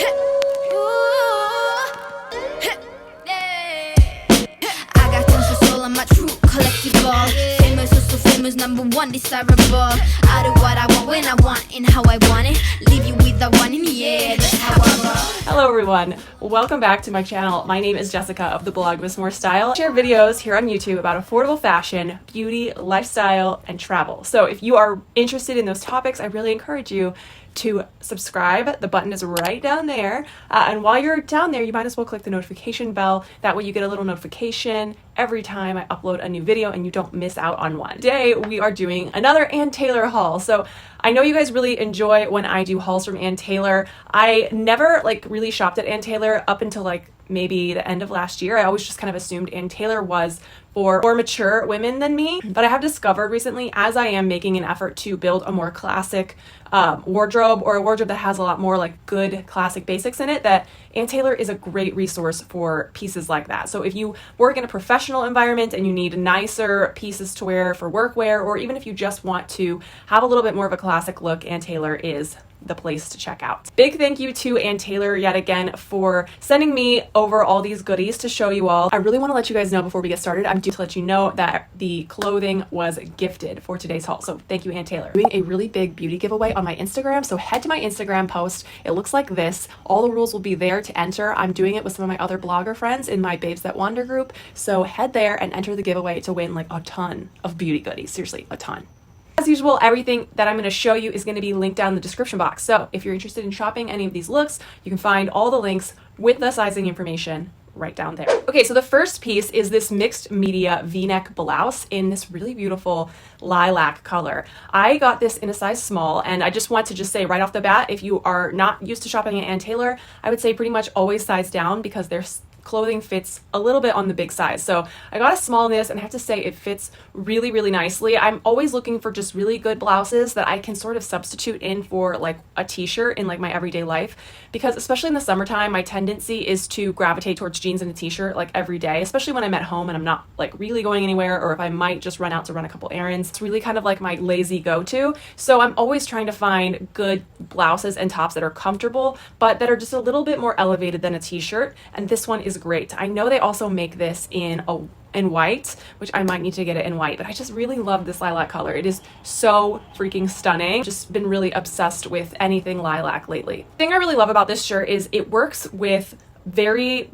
I got tons of soul, I'm a true collectible. Famous, so famous, number one, desirable. I do what I want, when I want, and how I want it. Leave you with the one in the air, that's how I roll. Hello everyone, welcome back to my channel. My name is Jessica of the blog Miss More Style. I share videos here on YouTube about affordable fashion, beauty, lifestyle, and travel. So if you are interested in those topics, I really encourage you to subscribe. The button is right down there. And while you're down there, you might as well click the notification bell. That way you get a little notification every time I upload a new video and you don't miss out on one. Today, we are doing another Ann Taylor haul. So I know you guys really enjoy when I do hauls from Ann Taylor. I never really shopped at Ann Taylor up until maybe the end of last year. I always just kind of assumed Ann Taylor was for more mature women than me. But I have discovered recently, as I am making an effort to build a more classic wardrobe, or a wardrobe that has a lot more good classic basics in it, that Ann Taylor is a great resource for pieces like that. So if you work in a professional environment and you need nicer pieces to wear for workwear, or even if you just want to have a little bit more of a classic look, Ann Taylor is the place to check out. Big thank you to Ann Taylor yet again for sending me over all these goodies to show you all. I really want to let you guys know before we get started, I'm due to let you know that the clothing was gifted for today's haul. So thank you, Ann Taylor. Doing a really big beauty giveaway on my Instagram. So head to my Instagram post. It looks like this. All the rules will be there to enter. I'm doing it with some of my other blogger friends in my Babes That Wander group. So head there and enter the giveaway to win a ton of beauty goodies. Seriously, a ton. As usual, everything that I'm going to show you is going to be linked down in the description box. So if you're interested in shopping any of these looks, you can find all the links with the sizing information right down there. Okay, so the first piece is this mixed media V-neck blouse in this really beautiful lilac color. I got this in a size small, and I just want to say right off the bat, if you are not used to shopping at Ann Taylor, I would say pretty much always size down, because there's clothing fits a little bit on the big size. So I got a small in this, and I have to say it fits really, really nicely. I'm always looking for just really good blouses that I can sort of substitute in for a t-shirt in my everyday life, because especially in the summertime, my tendency is to gravitate towards jeans and a t-shirt every day, especially when I'm at home and I'm not really going anywhere, or if I might just run out to run a couple errands. It's really kind of my lazy go-to. So I'm always trying to find good blouses and tops that are comfortable, but that are just a little bit more elevated than a t-shirt. And this one is great. I know they also make this in white, which I might need to get it in white, but I just really love this lilac color. It is so freaking stunning. Just been really obsessed with anything lilac lately. The thing I really love about this shirt is it works with very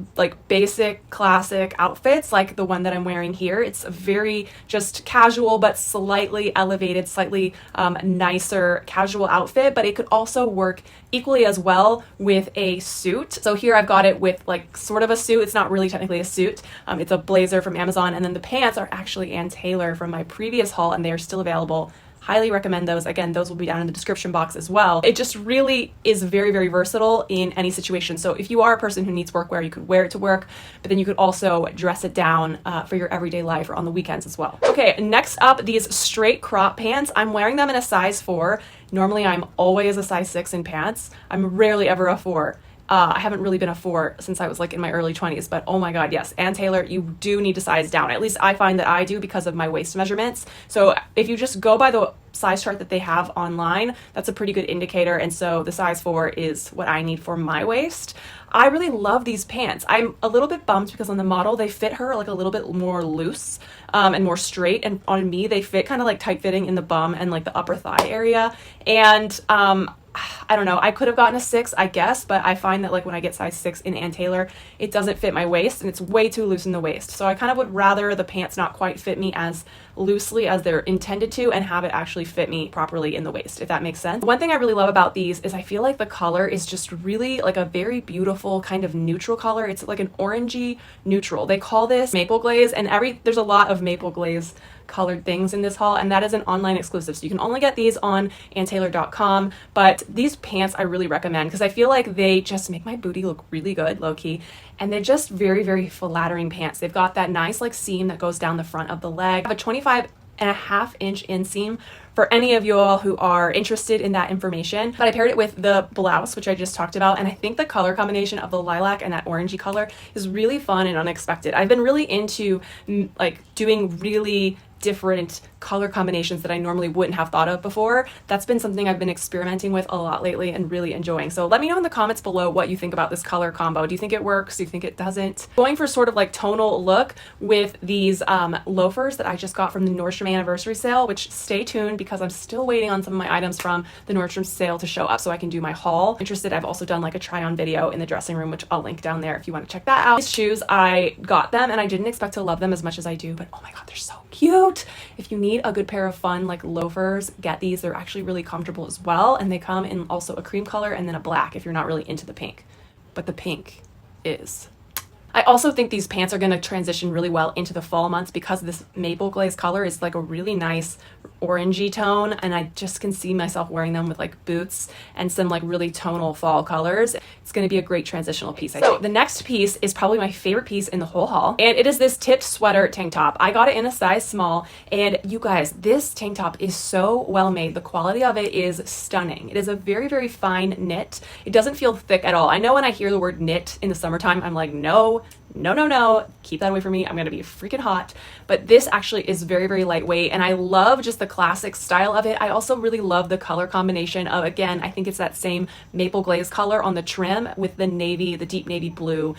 basic classic outfits like the one that I'm wearing here. It's a very just casual but slightly elevated, slightly nicer casual outfit, but it could also work equally as well with a suit. So here I've got it with sort of a suit. It's not really technically a suit. It's a blazer from Amazon, and then the pants are actually Ann Taylor from my previous haul, and they are still available. Highly recommend those. Again, those will be down in the description box as well. It just really is very, very versatile in any situation. So if you are a person who needs workwear, you could wear it to work, but then you could also dress it down for your everyday life or on the weekends as well. Okay, next up, these straight crop pants. I'm wearing them in a size 4. Normally, I'm always a size 6 in pants. I'm rarely ever a 4. I haven't really been a 4 since I was in my early 20s, but oh my god, yes, Ann Taylor, you do need to size down. At least I find that I do, because of my waist measurements. So if you just go by the size chart that they have online, that's a pretty good indicator, and so the size 4 is what I need for my waist. I really love these pants. I'm a little bit bummed because on the model they fit her a little bit more loose and more straight, and on me they fit kind of tight fitting in the bum and the upper thigh area, and I don't know, I could have gotten a 6, I guess, but I find that when I get size 6 in Ann Taylor, it doesn't fit my waist, and it's way too loose in the waist. So I kind of would rather the pants not quite fit me as loosely as they're intended to, and have it actually fit me properly in the waist, if that makes sense. One thing I really love about these is I feel like the color is just really a very beautiful kind of neutral color. It's an orangey neutral. They call this maple glaze, and there's a lot of maple glaze colored things in this haul, and that is an online exclusive, so you can only get these on AnnTaylor.com. But these pants I really recommend, because I feel like they just make my booty look really good, low-key, and they're just very, very flattering pants. They've got that nice seam that goes down the front of the leg. I have a 25.5-inch inseam for any of you all who are interested in that information. But I paired it with the blouse, which I just talked about, and I think the color combination of the lilac and that orangey color is really fun and unexpected. I've been really into doing really different color combinations that I normally wouldn't have thought of before. That's been something I've been experimenting with a lot lately and really enjoying. So let me know in the comments below what you think about this color combo. Do you think it works? Do you think it doesn't? Going for sort of like tonal look with these loafers that I just got from the Nordstrom anniversary sale, which stay tuned because I'm still waiting on some of my items from the Nordstrom sale to show up so I can do my haul. Interested, I've also done like a try on video in the dressing room, which I'll link down there if you want to check that out. These shoes, I got them and I didn't expect to love them as much as I do, but oh my God, they're so cute. If you need a good pair of fun like loafers, get these. They're actually really comfortable as well, and they come in also a cream color and then a black if you're not really into the pink, but the pink is. I also think these pants are going to transition really well into the fall months because this maple glaze color is like a really nice orangey tone, and I just can see myself wearing them with like boots and some like really tonal fall colors. It's going to be a great transitional piece. So the next piece is probably my favorite piece in the whole haul, and it is this tipped sweater tank top. I got it in a size small, and you guys, this tank top is so well made. The quality of it is stunning. It is a very, very fine knit. It doesn't feel thick at all. I know when I hear the word knit in the summertime, I'm like, no, keep that away from me. I'm gonna be freaking hot. But this actually is very, very lightweight, and I love just the classic style of it. I also really love the color combination of, again, I think it's that same maple glaze color on the trim with the navy, the deep navy blue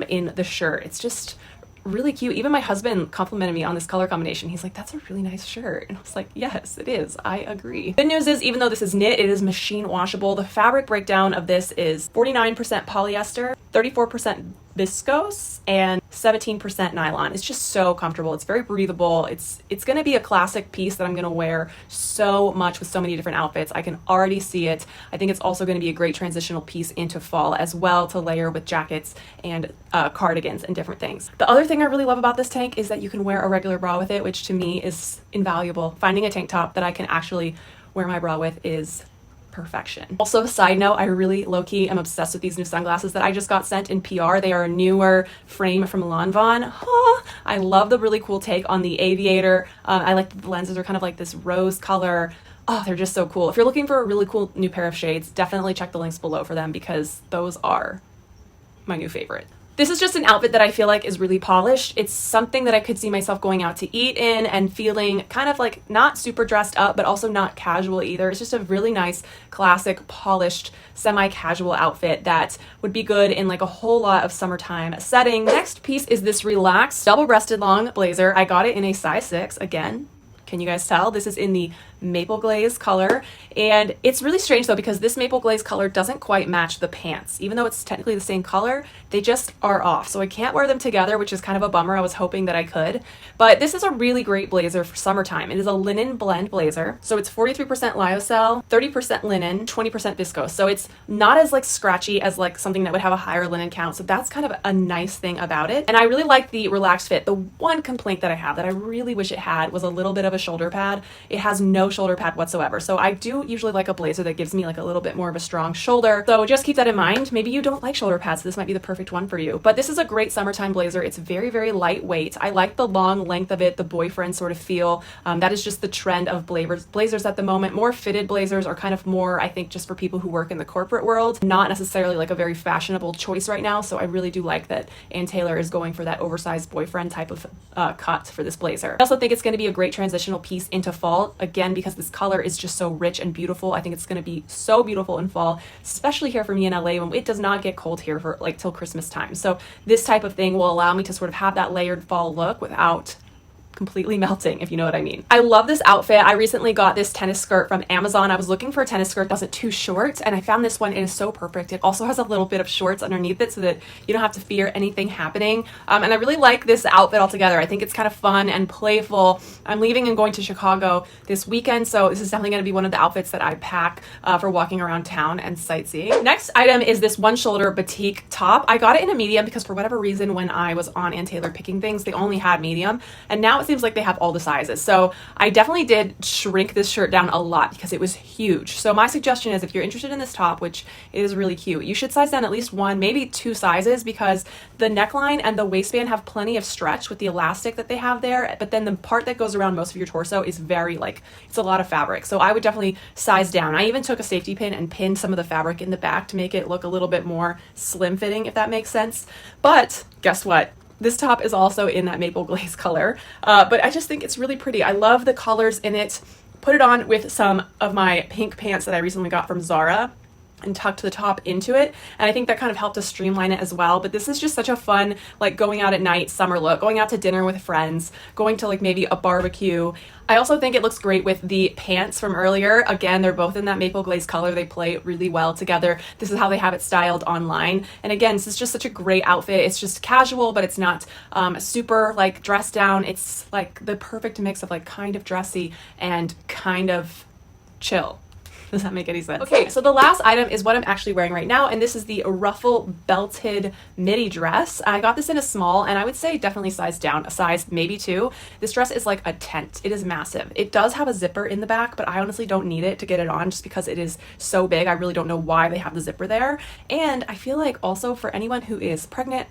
in the shirt. It's just really cute. Even my husband complimented me on this color combination. He's like, that's a really nice shirt. And I was like, yes, it is. I agree. Good news is, even though this is knit, it is machine washable. The fabric breakdown of this is 49% polyester, 34% viscose, and 17% nylon. It's just so comfortable. It's very breathable. It's going to be a classic piece that I'm going to wear so much with so many different outfits. I can already see it. I think it's also going to be a great transitional piece into fall as well, to layer with jackets and cardigans and different things. The other thing I really love about this tank is that you can wear a regular bra with it, which to me is invaluable. Finding a tank top that I can actually wear my bra with is perfection. Also, a side note, I really low-key am obsessed with these new sunglasses that I just got sent in PR. They are a newer frame from Lanvin. I love the really cool take on the aviator. I like that the lenses are kind of like this rose color. Oh, they're just so cool. If you're looking for a really cool new pair of shades, definitely check the links below for them because those are my new favorite. This is just an outfit that I feel like is really polished. It's something that I could see myself going out to eat in and feeling kind of like not super dressed up, but also not casual either. It's just a really nice, classic, polished, semi-casual outfit that would be good in like a whole lot of summertime setting. Next piece is this relaxed double-breasted long blazer. I got it in a size 6 again. Can you guys tell? This is in the maple glaze color, and it's really strange though because this maple glaze color doesn't quite match the pants. Even though it's technically the same color, they just are off, so I can't wear them together, which is kind of a bummer. I was hoping that I could, but this is a really great blazer for summertime. It is a linen blend blazer, so it's 43% lyocell, 30% linen, 20% viscose, so it's not as like scratchy as like something that would have a higher linen count, so that's kind of a nice thing about it. And I really like the relaxed fit. The one complaint that I have that I really wish it had was a little bit of a shoulder pad. It has no shoulder pad whatsoever, so I do usually like a blazer that gives me like a little bit more of a strong shoulder, so just keep that in mind. Maybe you don't like shoulder pads, so this might be the perfect one for you, but this is a great summertime blazer. It's very, very lightweight. I like the long length of it, the boyfriend sort of feel. That is just the trend of blazers at the moment. More fitted blazers are kind of more, I think, just for people who work in the corporate world, not necessarily like a very fashionable choice right now, so I really do like that Ann Taylor is going for that oversized boyfriend type of cut for this blazer. I also think it's going to be a great transitional piece into fall, again, because this color is just so rich and beautiful. I think it's going to be so beautiful in fall, especially here for me in LA when it does not get cold here for like till Christmas time. So this type of thing will allow me to sort of have that layered fall look without completely melting, if you know what I mean. I love this outfit. I recently got this tennis skirt from Amazon. I was looking for a tennis skirt that wasn't too short, and I found this one. It is so perfect. It also has a little bit of shorts underneath it so that you don't have to fear anything happening. And I really like this outfit altogether. I think it's kind of fun and playful. I'm leaving and going to Chicago this weekend, so this is definitely going to be one of the outfits that I pack for walking around town and sightseeing. Next item is this one shoulder batik top. I got it in a medium because for whatever reason when I was on Ann Taylor picking things, they only had medium, and now it seems like they have all the sizes. So I definitely did shrink this shirt down a lot because it was huge. So my suggestion is, if you're interested in this top, which is really cute, you should size down at least 1, maybe 2 sizes, because the neckline and the waistband have plenty of stretch with the elastic that they have there, but then the part that goes around most of your torso is very like, it's a lot of fabric. So I would definitely size down. I even took a safety pin and pinned some of the fabric in the back to make it look a little bit more slim fitting, if that makes sense. But guess what? This top is also in that maple glaze color, but I just think it's really pretty. I love the colors in it. Put it on with some of my pink pants that I recently got from Zara and tucked the top into it, and I think that kind of helped to streamline it as well. But this is just such a fun, like, going out at night summer look, going out to dinner with friends, going to like maybe a barbecue. I also think it looks great with the pants from earlier. Again, they're both in that maple glaze color. They play really well together. This is how they have it styled online. And again, this is just such a great outfit. It's just casual, but it's not super like dressed down. It's like the perfect mix of like kind of dressy and kind of chill. Does that make any sense? Okay, so the last item is what I'm actually wearing right now, and this is the Ruffle belted midi dress. I got this in a small, and I would say definitely size down, a size maybe 2. This dress is like a tent. It is massive. It does have a zipper in the back, but I honestly don't need it to get it on just because it is so big. I really don't know why they have the zipper there. And I feel like also for anyone who is pregnant,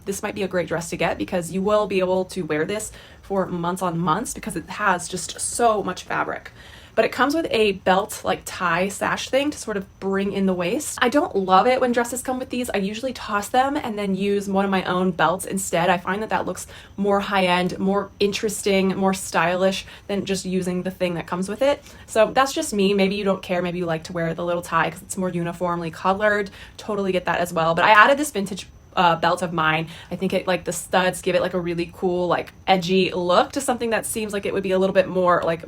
this might be a great dress to get because you will be able to wear this for months on months because it has just so much fabric. But it comes with a belt, like tie sash thing to sort of bring in the waist. I don't love it when dresses come with these. I usually toss them and then use one of my own belts instead. I find that that looks more high-end, more interesting, more stylish than just using the thing that comes with it. So that's just me. Maybe you don't care. Maybe you like to wear the little tie because it's more uniformly colored. Totally get that as well. But I added this vintage belt of mine. I think it, like, the studs give it like a really cool, like, edgy look to something that seems like it would be a little bit more like,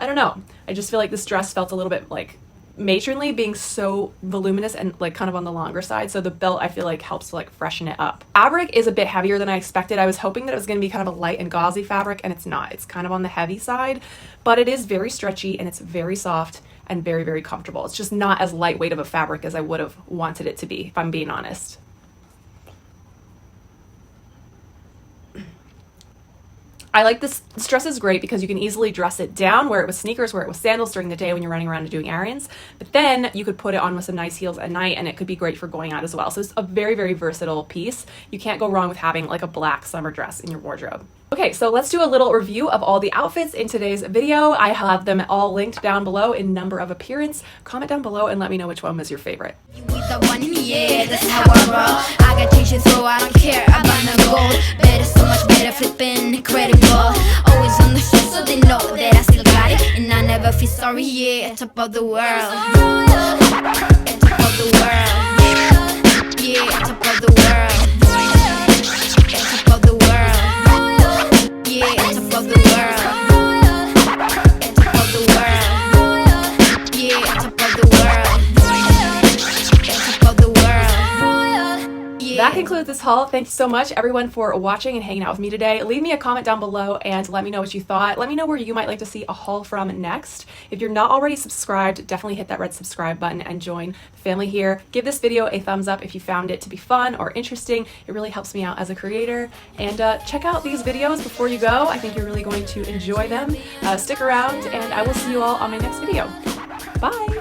I don't know. I just feel like this dress felt a little bit like matronly, being so voluminous and like kind of on the longer side. So the belt, I feel like, helps to like freshen it up. Fabric is a bit heavier than I expected. I was hoping that it was going to be kind of a light and gauzy fabric, and it's not. It's kind of on the heavy side, but it is very stretchy and it's very soft and very, very comfortable. It's just not as lightweight of a fabric as I would have wanted it to be, if I'm being honest. I like this. This dress is great because you can easily dress it down, wear it with sneakers, wear it with sandals during the day when you're running around and doing errands. But then you could put it on with some nice heels at night, and it could be great for going out as well. So it's a very, very versatile piece. You can't go wrong with having like a black summer dress in your wardrobe. Okay, so let's do a little review of all the outfits in today's video. I have them all linked down below in number of appearance. Comment down below and let me know which one was your favorite. With the one in the air, that's how I roll. I got change to throw, I don't care about the gold. Better, so much better, flipping incredible. Always on the show, so they know that I still got it. And I never feel sorry, yeah, top of the world. Top of the world. Yeah, top of the world. Top of the world. Yeah, top of the world. Top of the world. Yeah, top of the world. Top of the world. Yeah. That concludes this haul. Thank you so much, everyone, for watching and hanging out with me today. Leave me a comment down below and let me know what you thought. Let me know where you might like to see a haul from next. If you're not already subscribed, definitely hit that red subscribe button and join the family here. Give this video a thumbs up if you found it to be fun or interesting. It really helps me out as a creator. And check out these videos before you go. I think you're really going to enjoy them. Stick around, and I will see you all on my next video. Bye!